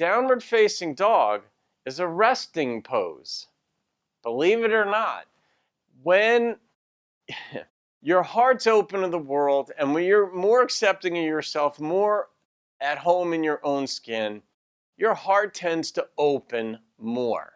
downward facing dog is a resting pose. Believe it or not, when your heart's open to the world and when you're more accepting of yourself, more at home in your own skin, your heart tends to open more.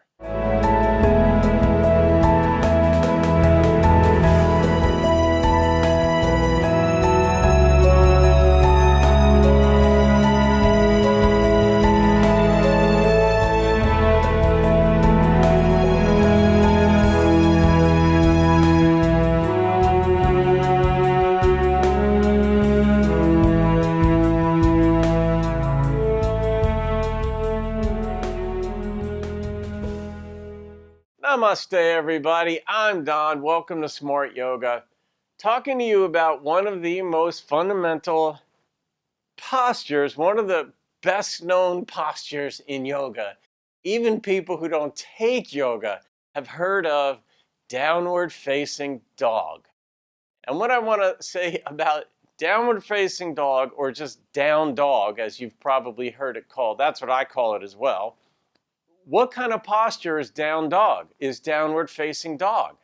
Namaste, everybody. I'm Don. Welcome to Smart Yoga. Talking to you about one of the most fundamental postures, one of the best known postures in yoga. Even people who don't take yoga have heard of downward facing dog. And what I want to say about downward facing dog, or just down dog, as you've probably heard it called, that's what I call it as well. What kind of posture is down dog? Is downward facing dog?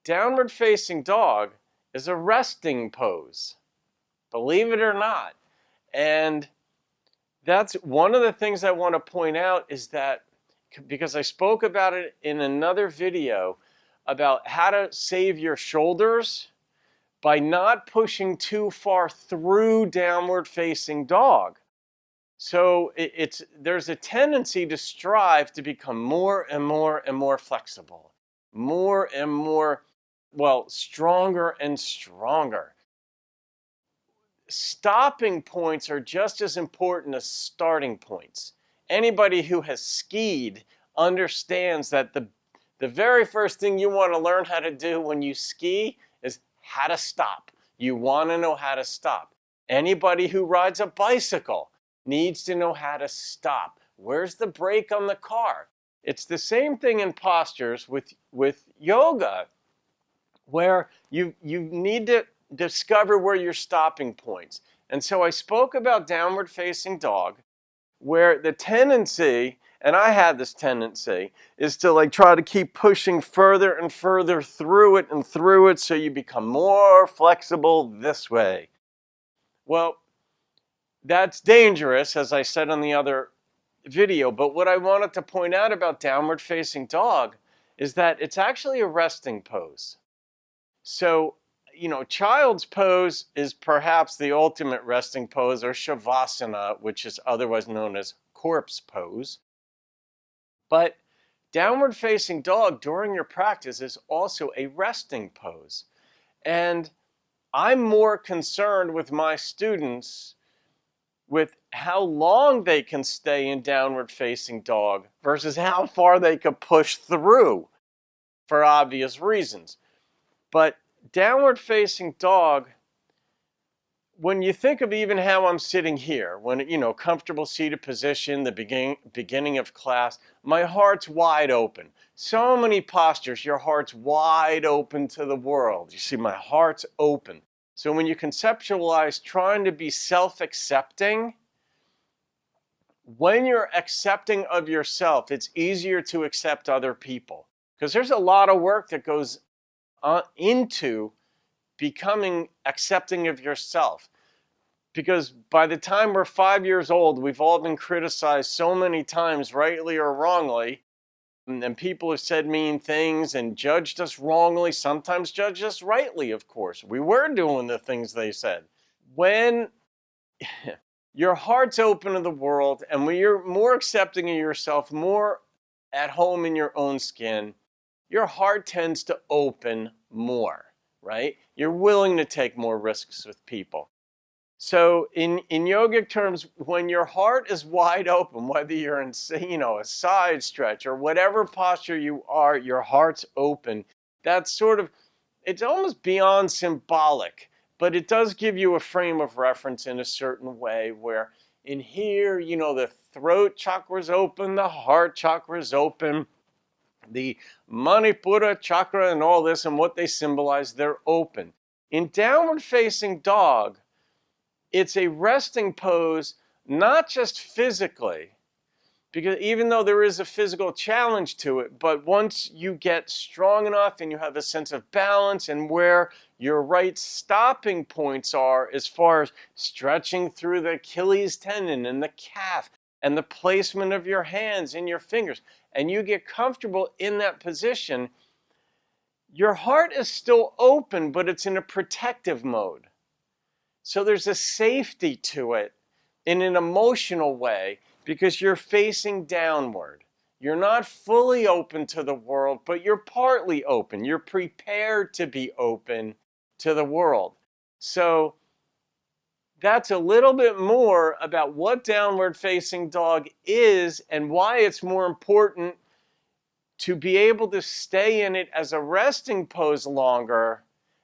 Downward facing dog is a resting pose. Believe it or not. And that's one of the things I want to point out is that, because I spoke about it in another video about how to save your shoulders by not pushing too far through downward facing dog. So there's a tendency to strive to become more and more and more flexible, more and more, stronger and stronger. Stopping points are just as important as starting points. Anybody who has skied understands that the very first thing you want to learn how to do when you ski is how to stop. You want to know how to stop. Anybody who rides a bicycle needs to know how to stop. Where's the brake on the car? It's the same thing in postures with yoga, where you need to discover where your stopping points. And so I spoke about downward facing dog, where the tendency, and I had this tendency, is to try to keep pushing further and further through it so you become more flexible this way. Well, that's dangerous, as I said on the other video, but what I wanted to point out about downward facing dog is that it's actually a resting pose. So, child's pose is perhaps the ultimate resting pose, or shavasana, which is otherwise known as corpse pose. But downward facing dog during your practice is also a resting pose. And I'm more concerned with my students with how long they can stay in downward facing dog versus how far they could push through, for obvious reasons. But downward facing dog, when you think of even how I'm sitting here, when, comfortable seated position, the beginning of class, my heart's wide open. So many postures, your heart's wide open to the world. You see, my heart's open. So when you conceptualize trying to be self-accepting, when you're accepting of yourself, it's easier to accept other people. Because there's a lot of work that goes into becoming accepting of yourself. Because by the time we're 5 years old, we've all been criticized so many times, rightly or wrongly, and people have said mean things and judged us wrongly, sometimes judged us rightly, of course. We were doing the things they said. When your heart's open to the world and when you're more accepting of yourself, more at home in your own skin, your heart tends to open more, right? You're willing to take more risks with people. So in yogic terms, when your heart is wide open, whether you're in a side stretch or whatever posture you are, your heart's open. That's it's almost beyond symbolic, but it does give you a frame of reference in a certain way where in here, the throat chakra's open, the heart chakra's open, the Manipura chakra and all this and what they symbolize, they're open. In downward facing dog, it's a resting pose, not just physically, Because even though there is a physical challenge to it, but once you get strong enough and you have a sense of balance and where your right stopping points are as far as stretching through the Achilles tendon and the calf and the placement of your hands and your fingers, and you get comfortable in that position, your heart is still open, but it's in a protective mode. So there's a safety to it in an emotional way because you're facing downward. You're not fully open to the world, but you're partly open. You're prepared to be open to the world. So that's a little bit more about what downward facing dog is and why it's more important to be able to stay in it as a resting pose longer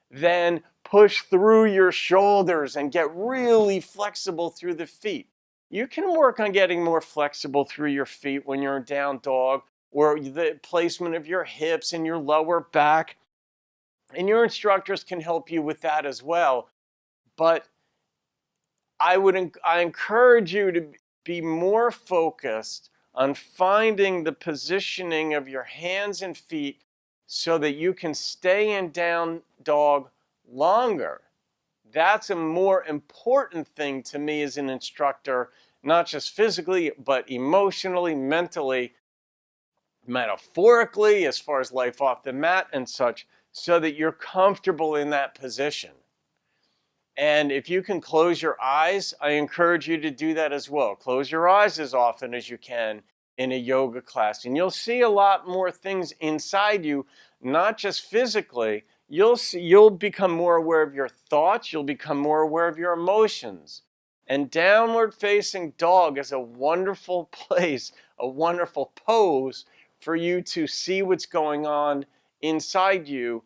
than push through your shoulders and get really flexible through the feet. You can work on getting more flexible through your feet when you're in down dog, or the placement of your hips and your lower back. And your instructors can help you with that as well. But I encourage you to be more focused on finding the positioning of your hands and feet so that you can stay in down dog longer. That's a more important thing to me as an instructor, not just physically, but emotionally, mentally, metaphorically, as far as life off the mat and such, so that you're comfortable in that position. And if you can close your eyes, I encourage you to do that as well. Close your eyes as often as you can in a yoga class. And you'll see a lot more things inside you, not just physically. You'll become more aware of your thoughts. You'll become more aware of your emotions. And downward facing dog is a wonderful place, a wonderful pose for you to see what's going on inside you.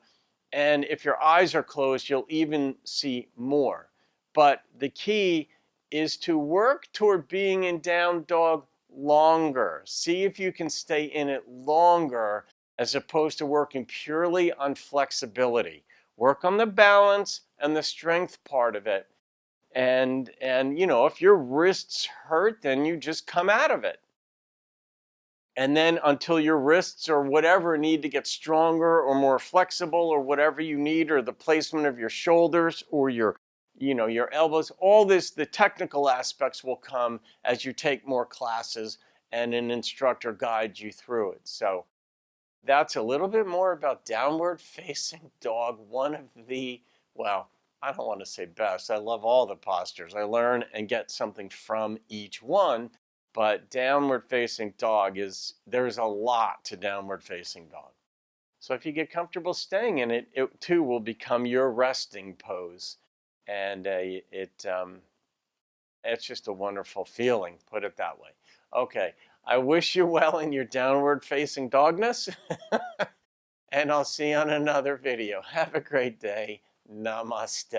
And if your eyes are closed, you'll even see more. But the key is to work toward being in down dog longer. See if you can stay in it longer as opposed to working purely on flexibility. Work on the balance and the strength part of it. And if your wrists hurt, then you just come out of it. And then until your wrists or whatever need to get stronger or more flexible or whatever you need, or the placement of your shoulders or your elbows, all this, the technical aspects will come as you take more classes and an instructor guides you through it. So that's a little bit more about downward facing dog. One of the, well, I don't want to say best. I love all the postures. I learn and get something from each one. But downward facing dog there's a lot to downward facing dog. So if you get comfortable staying in it, it too will become your resting pose. And it's just a wonderful feeling, put it that way. Okay, I wish you well in your downward facing dogness. And I'll see you on another video. Have a great day. Namaste.